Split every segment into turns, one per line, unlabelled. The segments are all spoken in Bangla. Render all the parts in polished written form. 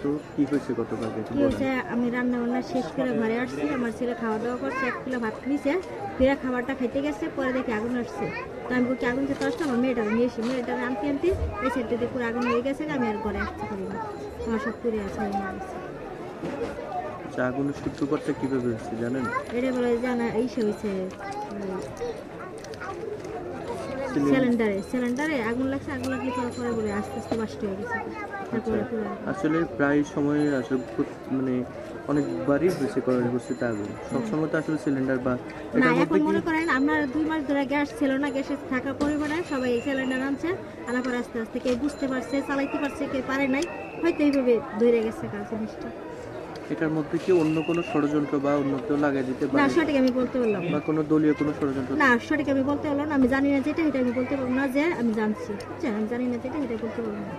তো কি হয়েছে গতকাল?
কি হয়েছে, আমি রান্না বান্না শেষ করে ঘরে আসছি, আমার ছেলে খাওয়া দাওয়া করছে, 1 কিলো ভাত নিয়েছে, ফিরে খাবারটা খেতে গেছে, পরে দেখি আগুন আসছে। তো আমি বলছি আগুন তো আসছে, আমার মেয়েটা নিয়ে এসি, মেয়েটা আনতে আনতে এই সাইডটাতে পুরো আগুন হয়ে গেছে, আমি আর ঘরে আসতে পারি না, আমার সব পুড়ে আছে।
আগুনের সূত্রপাতটা কিভাবে হচ্ছে জানেন?
এটা বলে জানা এইসে হয়েছে, সিলিন্ডারে আগুন লাগছে, আগুন লাগলে পরে বলে আস্তে আস্তে বাস্ট হয়ে গেছে।
আসলে প্রায় সময় আসলে মানে অনেকবারই হয়েছে করোনা পরিস্থিতি আগুন, সবসময় তো আসলে সিলিন্ডার বা
না, এখন মনে করেন আপনার 2 মাস ধরে গ্যাস ছিল না, গ্যাসে থাকার পরিমাণে সবাই সিলিন্ডার আনছে, আনার পর আস্তে আস্তে কেউ বুঝতে পারছে, চালাইতে পারছে, কেউ পারে নাই, হয়তো এইভাবে ধরে গেছে কাজ জিনিসটা।
এটার মধ্যে কি অন্য কোনো ষড়যন্ত্র বা অন্য কেউ লাগাই দিতে পারে?
না, সঠিক আমি বলতে পারলাম
বা কোনো দলীয় কোনো ষড়যন্ত্র?
না, সঠিক আমি বলতে পারলাম না, আমি জানি না যেটা, এটা আমি বলতে পারবো না যে আমি জানছি, বুঝছেন, আমি জানি না যেটা, এটা বলতে পারবো না।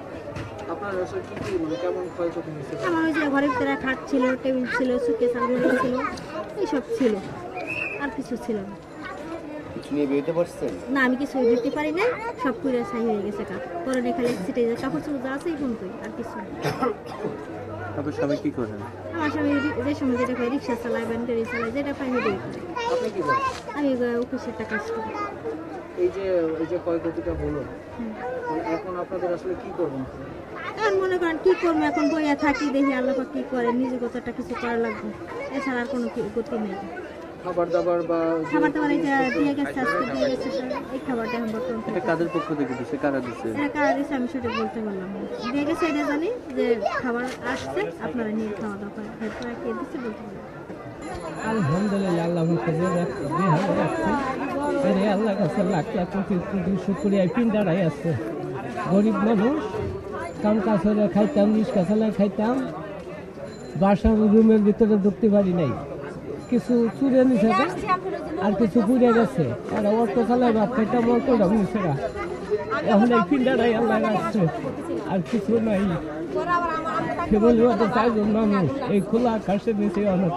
আপনার আসলে কি মানে কেমন ক্ষয়ক্ষতি হয়েছে?
আমার ওই যে ঘরের ভিতরে খাট ছিল, টেবিল ছিল, সুটকেস আলমারি ছিল, এইসব ছিল, আর কিছু ছিল না।
কিছু নিয়ে বেরোতে পারছেন?
না, আমি কিছু দিতে পারি না, সব পুরো ছাই হয়ে গেছে কাজ, পরে খালি সিটে যায় কাপড় চোপড় যা আছে এই পর্যন্তই, আর কিছু না।
আপনার স্বামী কি করেন?
আমার স্বামী যে সময় যেটা পাই, রিক্সা চালায়, ভ্যান গাড়ি চালায়, যেটা পাই ওটাই করে।
আপনি কি করেন?
আমি অফিসের টাকা কাজ করি।
এই যে ক্ষয়ক্ষতিটা হলো, মানে এখন আপনাদের আসলে কি করবেন?
এখন মনে করেন কি করবো, এখন বইয়া থাকি, দেখি আল্লাহ পাক কি করে, নিজে কত একটা কিছু করা লাগবে, এছাড়া আর কোনো গতি নেই।
খাবার দাবার বা
খাবার দাবার এই যে দিয়ে গেছে, আজকে দিয়ে গেছে, এই খাবারটা এখন বর্তমান
এটা কাদের পক্ষ থেকে দিচ্ছে, কারা দিচ্ছে?
এটা কারা দিচ্ছে আমি সেটা বলতে পারলাম না, দিয়ে গেছে এটা জানি যে খাবার আসছে, আপনারা নিয়ে খাওয়া দাওয়া করেন, এরপর কে দিচ্ছে বলতে পারলাম।
আলহামদুলিল্লাহ, আল্লাহ রাখছে, আল্লাহ কাছে লাখ লাখ কোটি কোটি শুক্রিয়া। পিন্ডারাই আছে, গরিব মানুষ, কাম কাজ হলে খাইতাম, রিক্সা চালায় খাইতাম, বাসার রুমের ভিতরে ঢুকতে পারি নাই, কিছু চুরে নিছে আর কিছু পুড়ে গেছে, আর অটো চালায় ভাত খাইতাম, অটোটা নিছে না। এখন এই পিন্ডারাই আল্লাহ রাখছে, আর কিছু নাই। ফ্যামিলি মধ্যে 4 জন মানুষ, এই খোলা আকাশের নিচে অনেক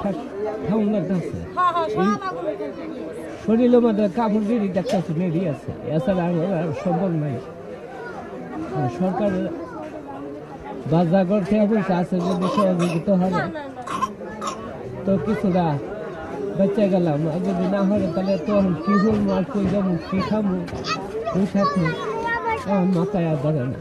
ঠাউন লাগতেছে, শরীরের মধ্যে কাপড় বেরিয়ে দেখতেছে নেড়ি আছে, এছাড়া আর সম্ভব নাই। সরকারের বাজার থেকে বলছে আছে, যদি সহযোগিতা হবে তো কিছুটা বেঁচে গেলাম, আর যদি না হয় তাহলে তখন কি হল, আর কই যাবো, কি খাবো, ওই সাথে মাথায় আর ধরে না।